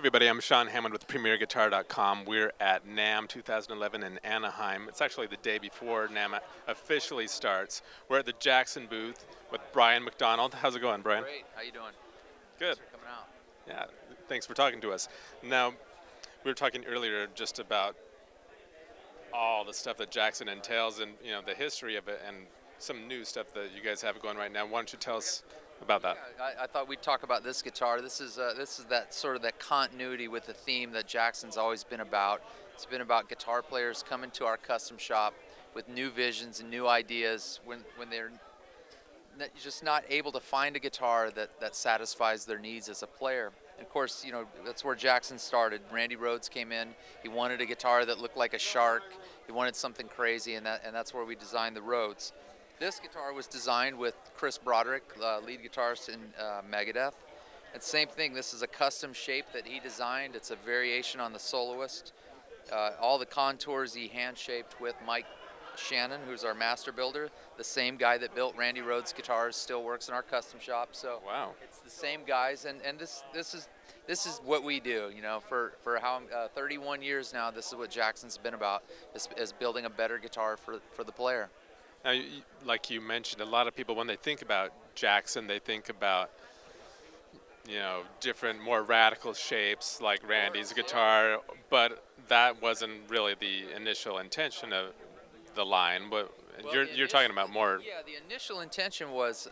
Everybody, I'm Sean Hammond with PremierGuitar.com. We're at NAMM 2011 in Anaheim. It's actually the day before NAMM officially starts. We're at the Jackson booth with Brian McDonald. How's it going, Brian? Great. How you doing? Good. Thanks for coming out. Yeah, thanks for talking to us. Now, we were talking earlier just about all the stuff that Jackson entails and, the history of it and some new stuff that you guys have going right now. Why don't you tell us about that? Yeah, I thought we'd talk about this guitar. This is that sort of that continuity with the theme that Jackson's always been about. It's been about guitar players coming to our custom shop with new visions and new ideas when they're just not able to find a guitar that satisfies their needs as a player. And of course, that's where Jackson started. Randy Rhoads came in. He wanted a guitar that looked like a shark. He wanted something crazy, and that's where we designed the Rhoads. This guitar was designed with Broderick, lead guitarist in Megadeth. And same thing, this is a custom shape that he designed. It's a variation on the Soloist. All the contours he hand-shaped with Mike Shannon, who's our master builder. The same guy that built Randy Rhoads guitars still works in our custom shop. So wow, it's the same guys, and this is what we do. For 31 years now, this is what Jackson's been about, is building a better guitar for the player. Now, like you mentioned, a lot of people, when they think about Jackson, they think about, different, more radical shapes like Randy's guitar, but that wasn't really the initial intention of the line. But you're talking about more. Yeah, the initial intention was,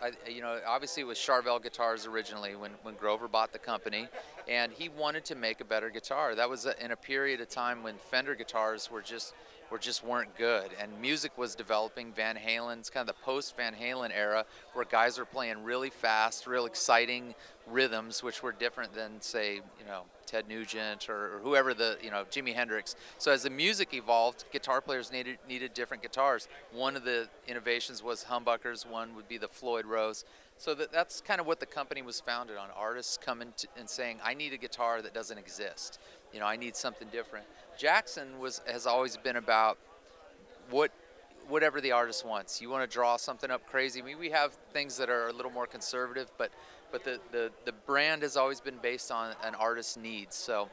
obviously it was Charvel Guitars originally when Grover bought the company, and he wanted to make a better guitar. That was in a period of time when Fender guitars weren't good, and music was developing. Van Halen's kind of the post Van Halen era, where guys were playing really fast, real exciting rhythms, which were different than, say, Ted Nugent or whoever, Jimi Hendrix. So as the music evolved, guitar players needed different guitars. One of the innovations was humbuckers. One would be the Floyd Rose. So that's kind of what the company was founded on. Artists coming and saying, I need a guitar that doesn't exist. I need something different. Jackson has always been about whatever the artist wants. You want to draw something up crazy. We have things that are a little more conservative, but the brand has always been based on an artist's needs. So,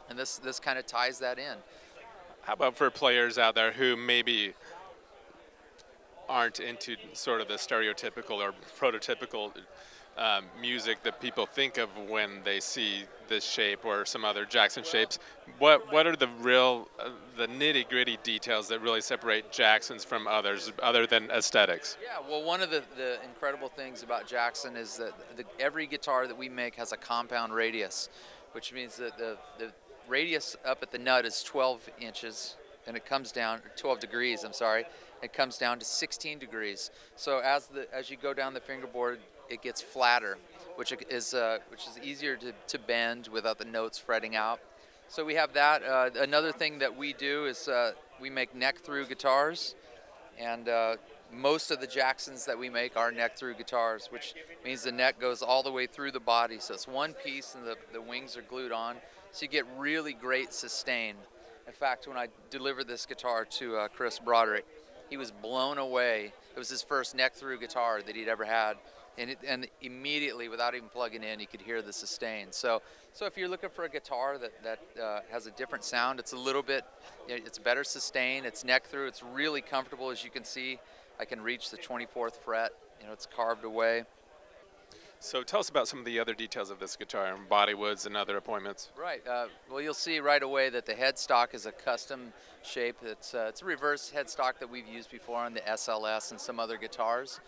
and this kind of ties that in. How about for players out there who maybe aren't into sort of the stereotypical or prototypical music that people think of when they see this shape or some other Jackson shapes? What are the real, the nitty-gritty details that really separate Jacksons from others, other than aesthetics? Yeah, well, one of the incredible things about Jackson is that every guitar that we make has a compound radius, which means that the radius up at the nut is 12 inches, and it comes down, 12 degrees, I'm sorry, it comes down to 16 degrees. So as you go down the fingerboard, it gets flatter, which is easier to bend without the notes fretting out. So we have that. Another thing that we do is we make neck-through guitars, and most of the Jacksons that we make are neck-through guitars, which means the neck goes all the way through the body. So it's one piece, and the wings are glued on, so you get really great sustain. In fact, when I delivered this guitar to Broderick, he was blown away. It was his first neck-through guitar that he'd ever had. And immediately, without even plugging in, you could hear the sustain. So if you're looking for a guitar that has a different sound, it's a little bit, it's better sustain, it's neck through, it's really comfortable. As you can see, I can reach the 24th fret. It's carved away. So tell us about some of the other details of this guitar and body woods and other appointments. Right. Well, you'll see right away that the headstock is a custom shape. It's a reverse headstock that we've used before on the SLS and some other guitars.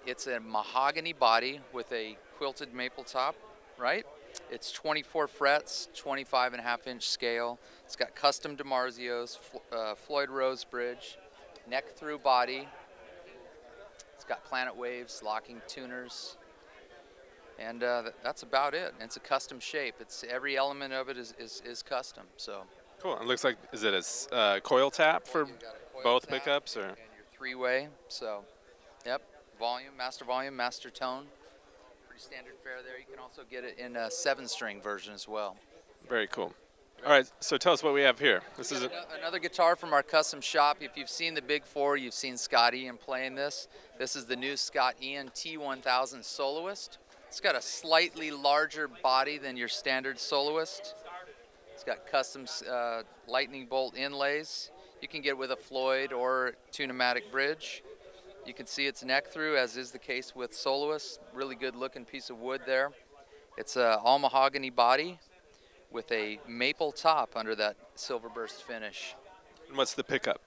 It's a mahogany body with a quilted maple top, right? It's 24 frets, 25.5-inch scale. It's got custom DiMarzios, Floyd Rose bridge, neck-through body. It's got Planet Waves, locking tuners, and that's about it. And it's a custom shape. Every element of it is custom. So cool. It looks like, is it a coil tap for both pickups, or? And your three-way. So, yep. Master volume, master tone. Pretty standard fare there. You can also get it in a 7-string version as well. Very cool. All right, so tell us what we have here. This is another guitar from our custom shop. If you've seen the Big Four, you've seen Scott Ian playing this. This is the new Scott Ian T-1000 Soloist. It's got a slightly larger body than your standard Soloist. It's got custom lightning bolt inlays. You can get it with a Floyd or two-pneumatic bridge. You can see its neck through, as is the case with Soloist. Really good looking piece of wood there. It's a all mahogany body with a maple top under that silver burst finish. And what's the pickup?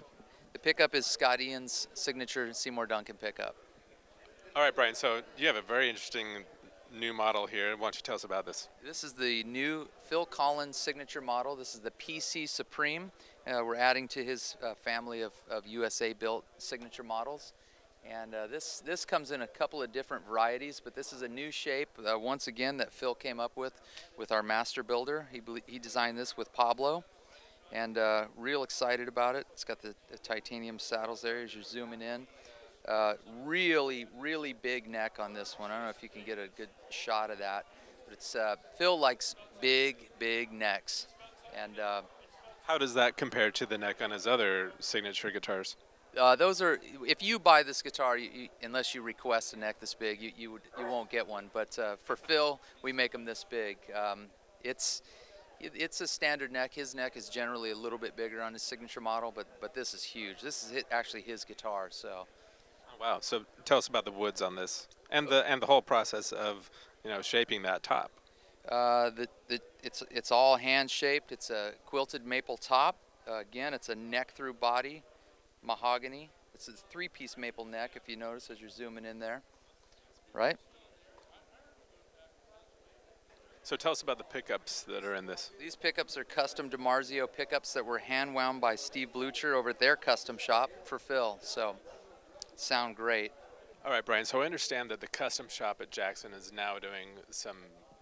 The pickup is Scott Ian's signature Seymour Duncan pickup. All right, Brian, so you have a very interesting new model here. Why don't you tell us about this? This is the new Phil Collen signature model. This is the PC Supreme. We're adding to his family of USA-built signature models. And this comes in a couple of different varieties, but this is a new shape, once again, that Phil came up with our master builder. He designed this with Pablo, and real excited about it. It's got the titanium saddles there as you're zooming in. Really, really big neck on this one. I don't know if you can get a good shot of that, but it's Phil likes big, big necks. And How does that compare to the neck on his other signature guitars? those are, if you buy this guitar, unless you request a neck this big, you won't get one. But for Phil, we make them this big. It's a standard neck. His neck is generally a little bit bigger on his signature model, but this is huge. This is actually his guitar. So. Wow. So tell us about the woods on this and the whole process of shaping that top. It's all hand shaped. It's a quilted maple top. Again, it's a neck through body, mahogany. It's a three-piece maple neck, if you notice as you're zooming in there, right? So tell us about the pickups that are in this. These pickups are custom DiMarzio pickups that were hand wound by Steve Blucher over at their custom shop for Phil. So sound great. All right, Brian, so I understand that the custom shop at Jackson is now doing some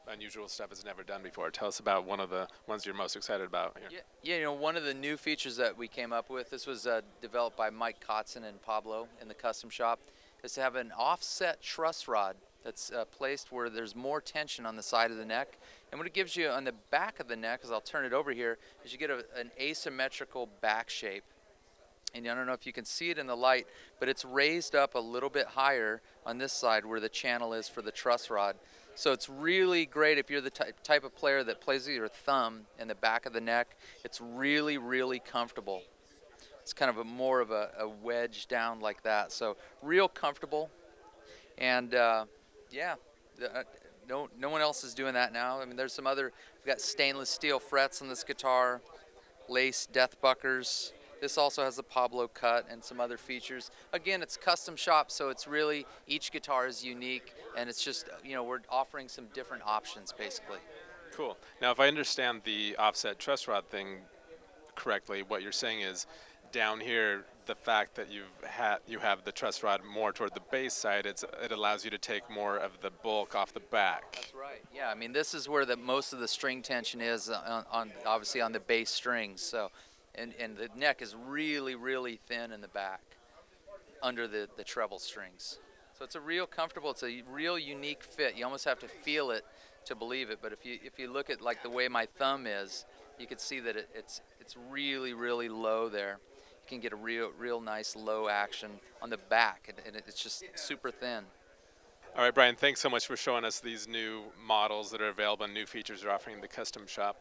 unusual stuff it's never done before. Tell us about one of the ones you're most excited about here. Yeah, one of the new features that we came up with, this was developed by Mike Kotzen and Pablo in the custom shop, is to have an offset truss rod that's placed where there's more tension on the side of the neck. And what it gives you on the back of the neck, as I'll turn it over here, is you get an asymmetrical back shape. And I don't know if you can see it in the light, but it's raised up a little bit higher on this side where the channel is for the truss rod. So it's really great if you're the type of player that plays with your thumb in the back of the neck. It's really, really comfortable. It's kind of more of a wedge down like that. So real comfortable. And yeah, no one else is doing that now. I mean, there's some other, we've got stainless steel frets on this guitar, lace death buckers. This also has a Pablo cut and some other features. Again, it's custom shop, so it's really, each guitar is unique, and it's just, we're offering some different options, basically. Cool. Now, if I understand the offset truss rod thing correctly, what you're saying is down here, the fact that you have the truss rod more toward the bass side, it allows you to take more of the bulk off the back. That's right. Yeah, I mean, this is where most of the string tension is, obviously on the bass strings. So. And the neck is really, really thin in the back under the treble strings. So it's a real comfortable, it's a real unique fit. You almost have to feel it to believe it. But if you look at like the way my thumb is, you can see that it's really, really low there. You can get a real nice low action on the back, and it's just super thin. All right, Brian, thanks so much for showing us these new models that are available and new features you're offering in the custom shop.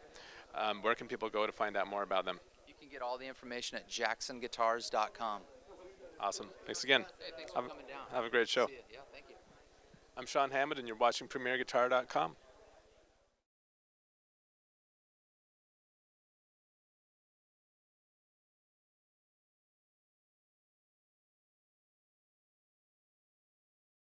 Where can people go to find out more about them? You can get all the information at jacksonguitars.com. Awesome. Thanks again. Hey, thanks for coming down. Have a great show. Yeah, thank you. I'm Sean Hammond, and you're watching PremierGuitar.com.